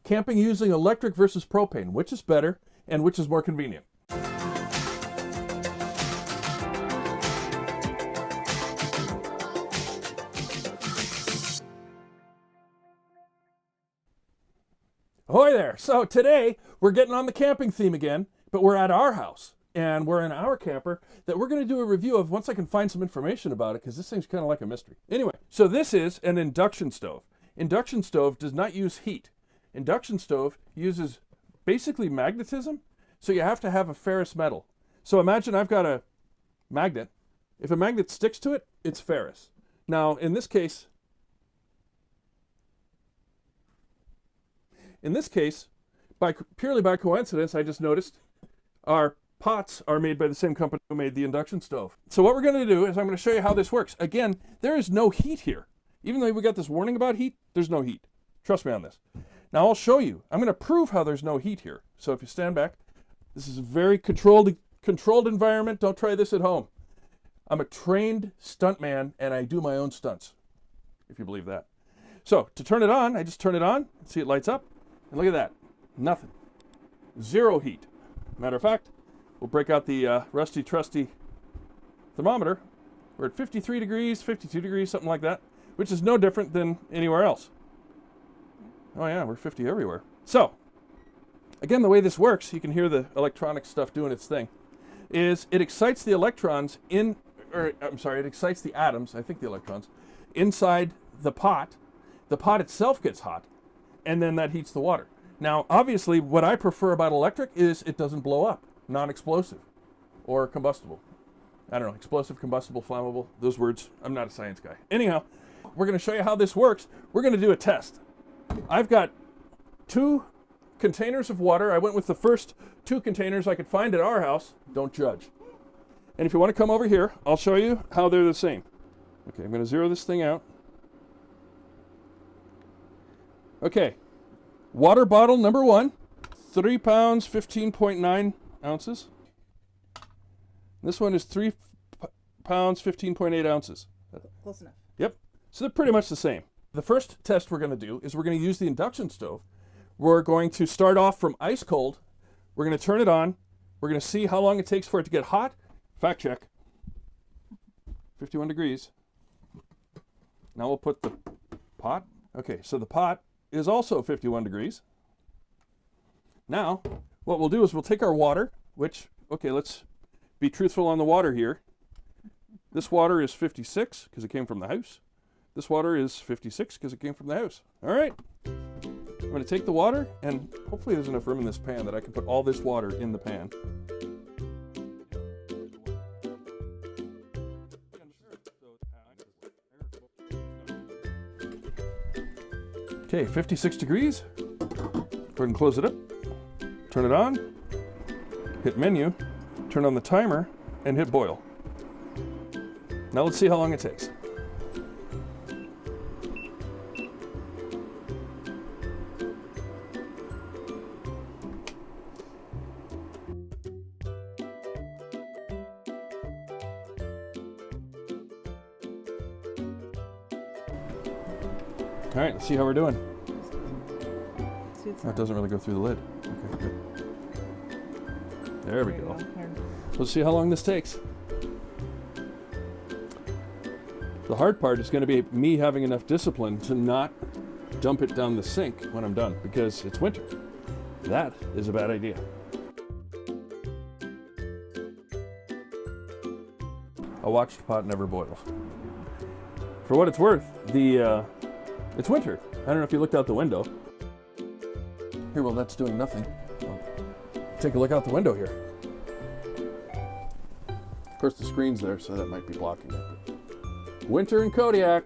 Camping using electric versus propane. Which is better and which is more convenient? Ahoy there! So today we're getting on the camping theme again, but we're at our house and we're in our camper that we're going to do a review of once I can find some information about it, because this thing's kind of like a mystery. Anyway, so this is an induction stove. Induction stove does not use heat. Induction stove uses basically magnetism, so you have to have a ferrous metal. So imagine I've got a magnet. If a magnet sticks to it, it's ferrous. Now, in this case, purely by coincidence, I just noticed our pots are made by the same company who made the induction stove. So what we're going to do is I'm going to show you how this works. Again, there is no heat here. Even though we got this warning about heat, there's no heat. Trust me on this. Now I'll show you. I'm going to prove how there's no heat here. So if you stand back, this is a very controlled environment. Don't try this at home. I'm a trained stuntman and I do my own stunts, if you believe that. So to turn it on, I just turn it on. See, it lights up. And look at that. Nothing. Zero heat. Matter of fact, we'll break out the rusty, trusty thermometer. We're at 53 degrees, 52 degrees, something like that, which is no different than anywhere else. Oh yeah, we're 50 everywhere. So, again, the way this works, you can hear the electronic stuff doing its thing, is it excites the electrons it excites the atoms, I think the electrons, inside the pot. The pot itself gets hot, and then that heats the water. Now, obviously, what I prefer about electric is it doesn't blow up, non-explosive or combustible. I don't know, explosive, combustible, flammable, those words. I'm not a science guy. Anyhow, we're going to show you how this works. We're going to do a test. I've got 2 containers of water. I went with the first 2 containers I could find at our house. Don't judge. And if you want to come over here, I'll show you how they're the same. Okay, I'm going to zero this thing out. Okay, water bottle number 1, 3 pounds, 15.9 ounces. This one is 3 pounds, 15.8 ounces. Close enough. Yep, so they're pretty much the same. The first test we're going to do is we're going to use the induction stove. We're going to start off from ice cold. We're going to turn it on. We're going to see how long it takes for it to get hot. Fact check. 51 degrees. Now we'll put the pot. Okay, so the pot is also 51 degrees. Now, what we'll do is we'll take our water, which, okay, let's be truthful on the water here. This water is 56 because it came from the house. This water is 56 because it came from the house. All right. I'm going to take the water, and hopefully there's enough room in this pan that I can put all this water in the pan. Okay, 56 degrees. Go ahead and close it up. Turn it on. Hit menu. Turn on the timer and hit boil. Now let's see how long it takes. All right, let's see how we're doing. Oh, it doesn't really go through the lid. Okay, good. There we go. Let's see how long this takes. The hard part is going to be me having enough discipline to not dump it down the sink when I'm done, because it's winter. That is a bad idea. A watched pot never boils. For what it's worth, it's winter. I don't know if you looked out the window. Here, well, that's doing nothing. Well, take a look out the window here. Of course, the screen's there, so that might be blocking it. Winter in Kodiak.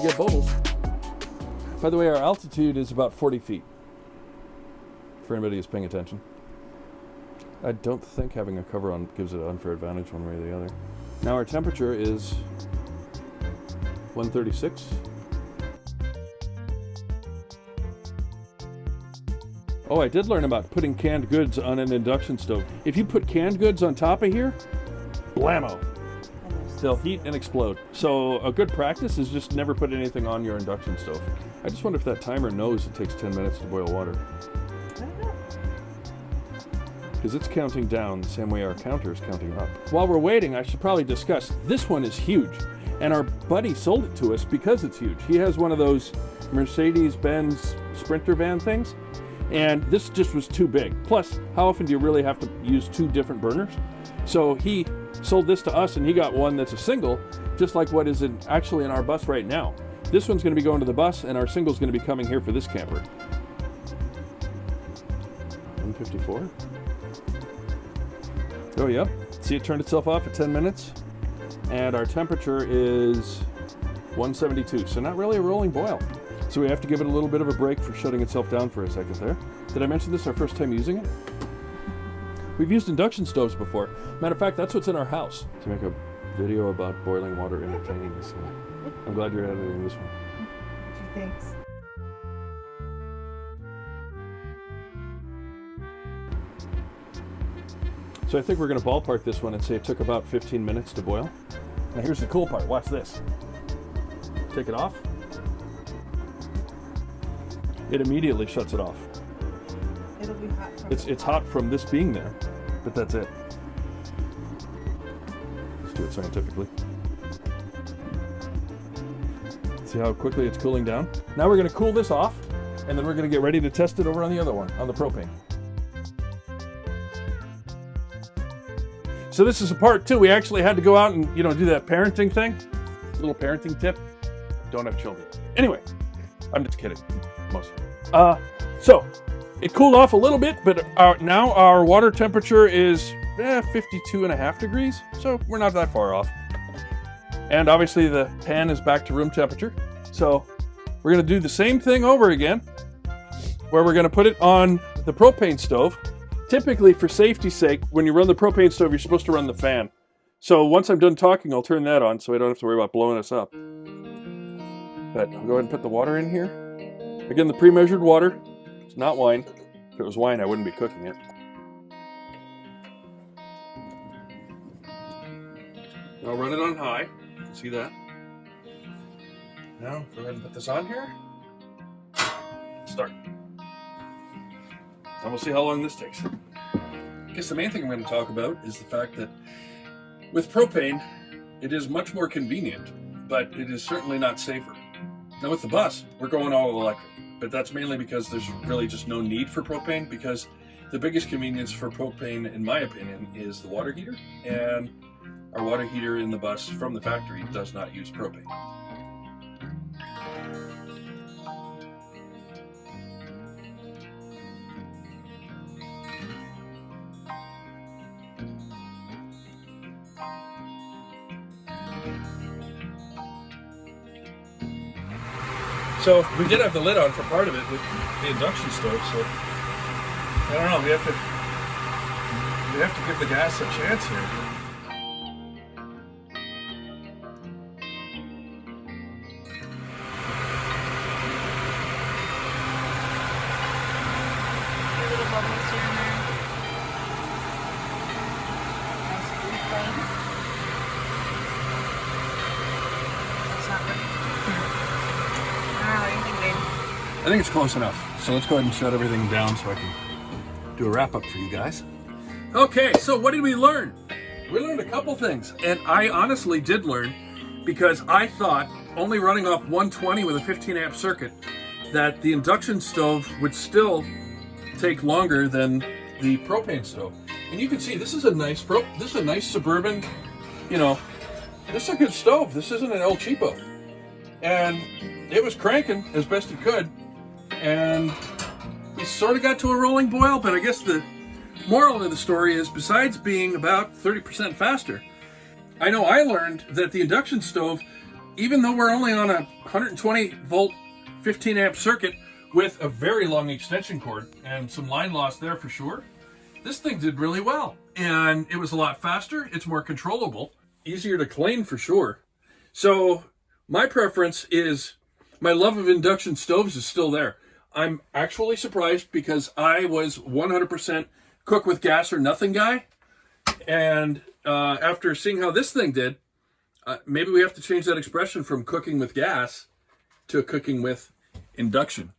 to get bubbles. By the way, our altitude is about 40 feet, for anybody who's paying attention. I don't think having a cover on gives it an unfair advantage one way or the other. Now our temperature is 136. Oh, I did learn about putting canned goods on an induction stove. If you put canned goods on top of here, blammo, they'll heat and explode. So a good practice is just never put anything on your induction stove. I just wonder if that timer knows it takes 10 minutes to boil water. Because it's counting down the same way our counter is counting up. While we're waiting, I should probably discuss, this one is huge. And our buddy sold it to us because it's huge. He has one of those Mercedes-Benz Sprinter van things. And this just was too big. Plus, how often do you really have to use two different burners? So he sold this to us and he got one that's a single, just like what is actually in our bus right now. This one's gonna be going to the bus and our single's gonna be coming here for this camper. 154. Oh, yep. See, it turned itself off at 10 minutes. And our temperature is 172. So not really a rolling boil. So we have to give it a little bit of a break for shutting itself down for a second there. Did I mention this our first time using it? We've used induction stoves before. Matter of fact, that's what's in our house. To make a video about boiling water entertaining. So I'm glad you're editing this one. Thanks. So I think we're going to ballpark this one and say it took about 15 minutes to boil. Now here's the cool part. Watch this. Take it off. It immediately shuts it off. It'll be hot. It's hot from this being there, but that's it. Let's do it scientifically. See how quickly it's cooling down? Now we're going to cool this off, and then we're going to get ready to test it over on the other one, on the propane. So this is a part two. We actually had to go out and, do that parenting thing. A little parenting tip. Don't have children. Anyway, I'm just kidding. Mostly. So it cooled off a little bit, but now our water temperature is 52.5 degrees. So we're not that far off. And obviously the pan is back to room temperature. So we're going to do the same thing over again, where we're going to put it on the propane stove. Typically, for safety's sake, when you run the propane stove, you're supposed to run the fan. So once I'm done talking, I'll turn that on so I don't have to worry about blowing us up. But I'll go ahead and put the water in here. Again, the pre-measured water. It's not wine. If it was wine, I wouldn't be cooking it. I'll run it on high. You can see that. Now, go ahead and put this on here. Start. And we'll see how long this takes. I guess the main thing I'm going to talk about is the fact that with propane, it is much more convenient, but it is certainly not safer. Now with the bus, we're going all electric, but that's mainly because there's really just no need for propane, because the biggest convenience for propane, in my opinion, is the water heater, and our water heater in the bus from the factory does not use propane. So we did have the lid on for part of it with the induction stove, so I don't know, we have to give the gas a chance here. Little bubbles here and there. Nice blue flame. That's not good. I think it's close enough. So let's go ahead and shut everything down so I can do a wrap up for you guys. Okay, so what did we learn? We learned a couple things. And I honestly did learn, because I thought only running off 120 with a 15 amp circuit that the induction stove would still take longer than the propane stove. And you can see this is a nice Suburban, this is a good stove. This isn't an El Cheapo. And it was cranking as best it could. And we sort of got to a rolling boil, but I guess the moral of the story is, besides being about 30% faster, I know I learned that the induction stove even though we're only on a 120 volt, 15 amp circuit with a very long extension cord and some line loss there for sure, this thing did really well. And it was a lot faster, it's more controllable, easier to clean for sure. So my preference is, my love of induction stoves is still there. I'm actually surprised because I was 100% cook with gas or nothing guy. And after seeing how this thing did, maybe we have to change that expression from cooking with gas to cooking with induction.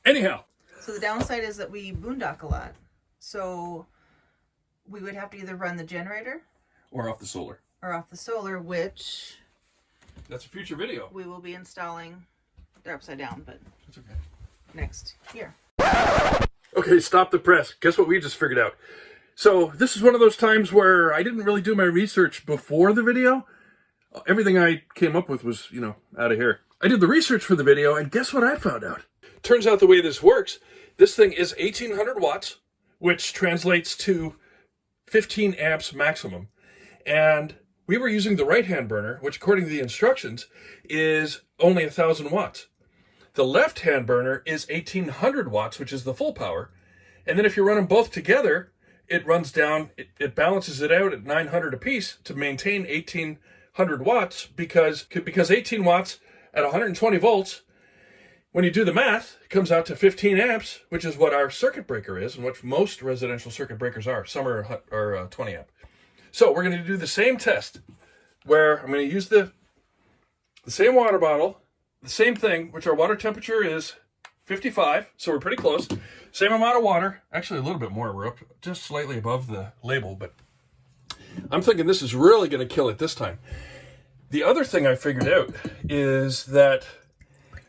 Anyhow. So the downside is that we boondock a lot. So we would have to either run the generator Or off the solar. or off the solar, which That's a future video. we will be installing. They're upside down, but That's okay. next year. Okay, stop the press. Guess what we just figured out? So this is one of those times where I didn't really do my research before the video. Everything I came up with was, out of here. I did the research for the video, and guess what I found out? Turns out the way this works, this thing is 1800 watts, which translates to 15 amps maximum. And we were using the right-hand burner, which according to the instructions is only 1000 watts. The left-hand burner is 1800 watts, which is the full power. And then if you run them both together, it runs down, it balances it out at 900 apiece to maintain 1800 watts because 18 watts at 120 volts, when you do the math, it comes out to 15 amps, which is what our circuit breaker is and what most residential circuit breakers are. Some are 20 amp. So we're going to do the same test where I'm going to use the same water bottle, the same thing, which our water temperature is 55, so we're pretty close. Same amount of water, actually a little bit more. We're up just slightly above the label, but I'm thinking this is really going to kill it this time. The other thing I figured out is that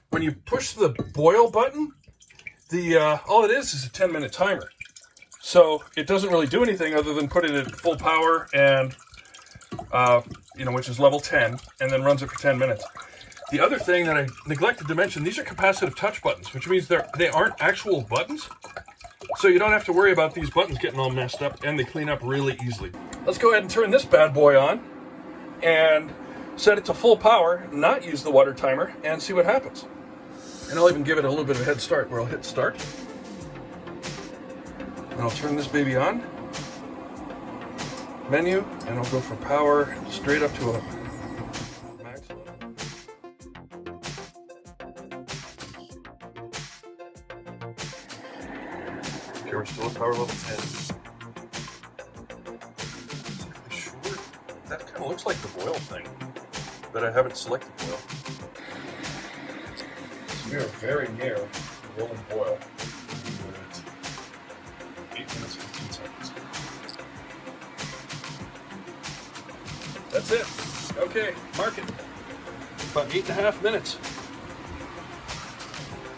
when you push the boil button, all it is a 10-minute timer. So it doesn't really do anything other than put it at full power and, which is level 10, and then runs it for 10 minutes. The other thing that I neglected to mention, these are capacitive touch buttons, which means they aren't actual buttons. So you don't have to worry about these buttons getting all messed up, and they clean up really easily. Let's go ahead and turn this bad boy on and set it to full power, not use the water timer, and see what happens. And I'll even give it a little bit of a head start where I'll hit start. And I'll turn this baby on. Menu, and I'll go for power straight up to a maximum. Okay, we're still at power level 10. Sure, that kind of looks like the boil thing, but I haven't selected boil. So we are very near the rolling boil. 8 minutes, 15 seconds. That's it. Okay, mark it. About 8.5 minutes.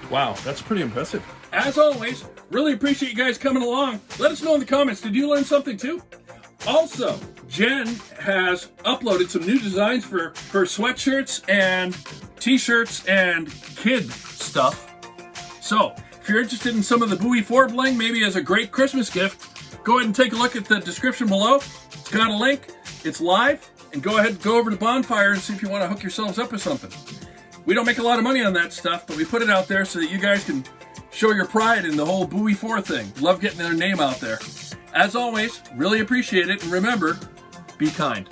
Wow, that's pretty impressive. As always, really appreciate you guys coming along. Let us know in the comments, did you learn something too? Also, Jen has uploaded some new designs for sweatshirts and t-shirts and kid stuff. So, if you're interested in some of the Buoy 4 bling, maybe as a great Christmas gift, go ahead and take a look at the description below. It's got a link. It's live. And go ahead and go over to Bonfire and see if you want to hook yourselves up with something. We don't make a lot of money on that stuff, but we put it out there so that you guys can show your pride in the whole Buoy 4 thing. Love getting their name out there. As always, really appreciate it. And remember, be kind.